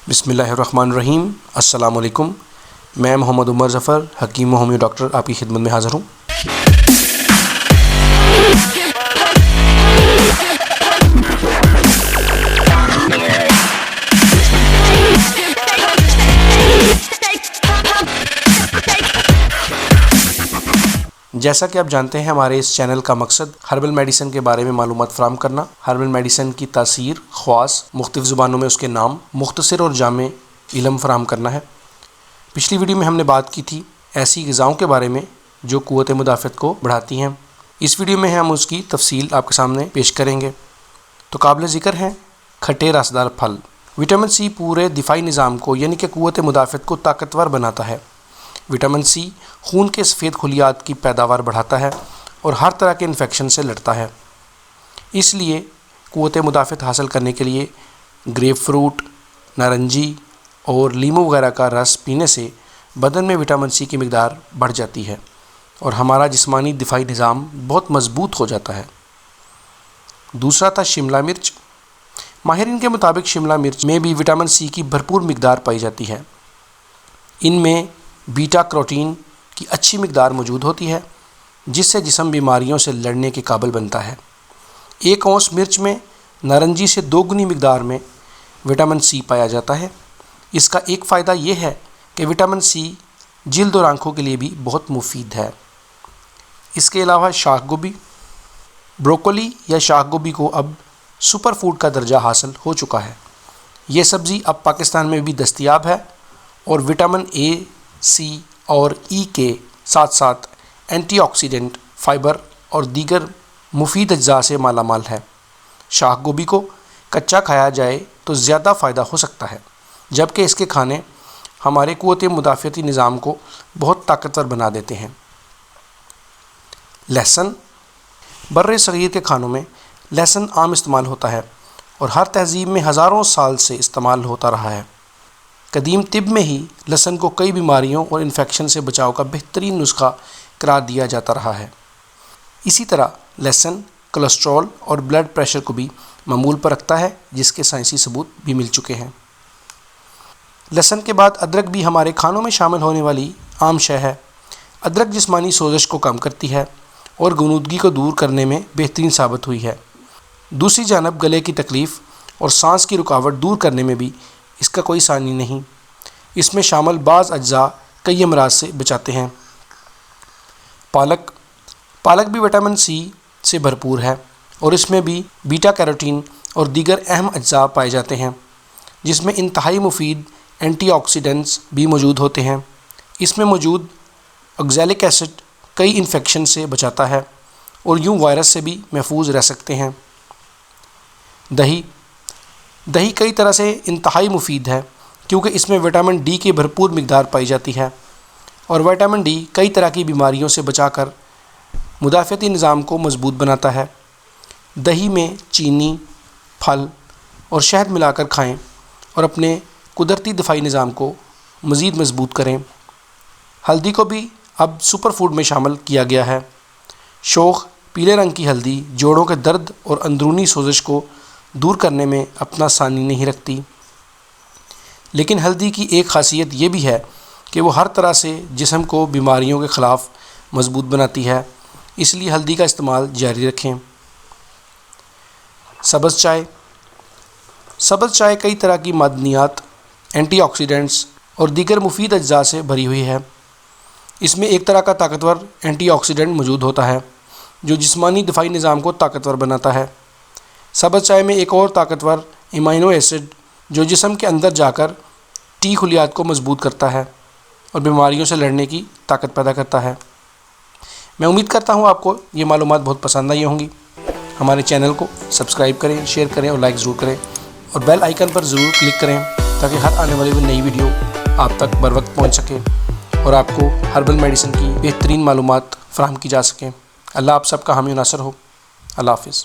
بسم اللہ الرحمن الرحیم۔ السلام علیکم۔ میں محمد عمر ظفر، حکیم و ہومیو ڈاکٹر، آپ کی خدمت میں حاضر ہوں۔ جیسا کہ آپ جانتے ہیں، ہمارے اس چینل کا مقصد ہربل میڈیسن کے بارے میں معلومات فراہم کرنا، ہربل میڈیسن کی تاثیر، خواص، مختلف زبانوں میں اس کے نام، مختصر اور جامع علم فراہم کرنا ہے۔ پچھلی ویڈیو میں ہم نے بات کی تھی ایسی غذاؤں کے بارے میں جو قوت مدافعت کو بڑھاتی ہیں۔ اس ویڈیو میں ہم اس کی تفصیل آپ کے سامنے پیش کریں گے۔ تو قابل ذکر ہیں کھٹے رسدار پھل۔ وٹامن سی پورے دفاعی نظام کو یعنی کہ قوت مدافعت کو طاقتور بناتا ہے۔ وٹامن سی خون کے سفید خلیات کی پیداوار بڑھاتا ہے اور ہر طرح کے انفیکشن سے لڑتا ہے۔ اس لیے قوت مدافعت حاصل کرنے کے لیے گریپ فروٹ، نارنجی اور لیمو وغیرہ کا رس پینے سے بدن میں وٹامن سی کی مقدار بڑھ جاتی ہے اور ہمارا جسمانی دفاعی نظام بہت مضبوط ہو جاتا ہے۔ دوسرا تھا شملہ مرچ۔ ماہرین کے مطابق شملہ مرچ میں بھی وٹامن سی کی بھرپور مقدار پائی جاتی ہے۔ ان میں بیٹا کروٹین کی اچھی مقدار موجود ہوتی ہے جس سے جسم بیماریوں سے لڑنے کے قابل بنتا ہے۔ 1 اونس مرچ میں نارنجی سے 2 گنی مقدار میں وٹامن سی پایا جاتا ہے۔ اس کا ایک فائدہ یہ ہے کہ وٹامن سی جلد اور آنکھوں کے لیے بھی بہت مفید ہے۔ اس کے علاوہ شاخ گوبھی، بروکولی یا شاخ گوبھی کو اب سپر فوڈ کا درجہ حاصل ہو چکا ہے۔ یہ سبزی اب پاکستان میں بھی دستیاب ہے اور وٹامن اے، سی اور ای کے ساتھ ساتھ اینٹی آکسیڈنٹ، فائبر اور دیگر مفید اجزاء سے مالا مال ہے۔ شاخ گوبھی کو کچا کھایا جائے تو زیادہ فائدہ ہو سکتا ہے، جبکہ اس کے کھانے ہمارے قوت مدافعتی نظام کو بہت طاقتور بنا دیتے ہیں۔ لہسن۔ بر صغیر کے کھانوں میں لہسن عام استعمال ہوتا ہے اور ہر تہذیب میں ہزاروں سال سے استعمال ہوتا رہا ہے۔ قدیم طب میں ہی لہسن کو کئی بیماریوں اور انفیکشن سے بچاؤ کا بہترین نسخہ قرار دیا جاتا رہا ہے۔ اسی طرح لہسن کولیسٹرول اور بلڈ پریشر کو بھی معمول پر رکھتا ہے، جس کے سائنسی ثبوت بھی مل چکے ہیں۔ لہسن کے بعد ادرک بھی ہمارے کھانوں میں شامل ہونے والی عام شے ہے۔ ادرک جسمانی سوزش کو کم کرتی ہے اور غنودگی کو دور کرنے میں بہترین ثابت ہوئی ہے۔ دوسری جانب گلے کی تکلیف اور سانس کی رکاوٹ دور کرنے میں بھی اس کا کوئی ثانی نہیں۔ اس میں شامل بعض اجزاء کئی امراض سے بچاتے ہیں۔ پالک بھی وٹامن سی سے بھرپور ہے اور اس میں بھی بیٹا کیروٹین اور دیگر اہم اجزاء پائے جاتے ہیں، جس میں انتہائی مفید اینٹی آکسیڈنٹس بھی موجود ہوتے ہیں۔ اس میں موجود آکزیلک ایسڈ کئی انفیکشن سے بچاتا ہے اور یوں وائرس سے بھی محفوظ رہ سکتے ہیں۔ دہی کئی طرح سے انتہائی مفید ہے کیونکہ اس میں وٹامن ڈی کی بھرپور مقدار پائی جاتی ہے اور وٹامن ڈی کئی طرح کی بیماریوں سے بچا کر مدافعتی نظام کو مضبوط بناتا ہے۔ دہی میں چینی، پھل اور شہد ملا کر کھائیں اور اپنے قدرتی دفاعی نظام کو مزید مضبوط کریں۔ ہلدی کو بھی اب سپر فوڈ میں شامل کیا گیا ہے۔ شوخ پیلے رنگ کی ہلدی جوڑوں کے درد اور اندرونی سوزش کو دور کرنے میں اپنا ثانی نہیں رکھتی، لیکن ہلدی کی ایک خاصیت یہ بھی ہے کہ وہ ہر طرح سے جسم کو بیماریوں کے خلاف مضبوط بناتی ہے، اس لیے ہلدی کا استعمال جاری رکھیں۔ سبز چائے کئی طرح کی معدنیات، اینٹی آکسیڈنٹس اور دیگر مفید اجزاء سے بھری ہوئی ہے۔ اس میں ایک طرح کا طاقتور اینٹی آکسیڈنٹ موجود ہوتا ہے جو جسمانی دفاعی نظام کو طاقتور بناتا ہے۔ سبز چائے میں ایک اور طاقتور امینو ایسڈ جو جسم کے اندر جا کر ٹی خلیات کو مضبوط کرتا ہے اور بیماریوں سے لڑنے کی طاقت پیدا کرتا ہے۔ میں امید کرتا ہوں آپ کو یہ معلومات بہت پسند آئی ہوں گی۔ ہمارے چینل کو سبسکرائب کریں، شیئر کریں اور لائک ضرور کریں اور بیل آئیکن پر ضرور کلک کریں تاکہ ہر آنے والی نئی ویڈیو آپ تک بر وقت پہنچ سکے اور آپ کو ہربل میڈیسن کی بہترین معلومات فراہم کی جا سکیں۔ اللہ آپ سب کا حامی و ناصر ہو۔ اللہ حافظ۔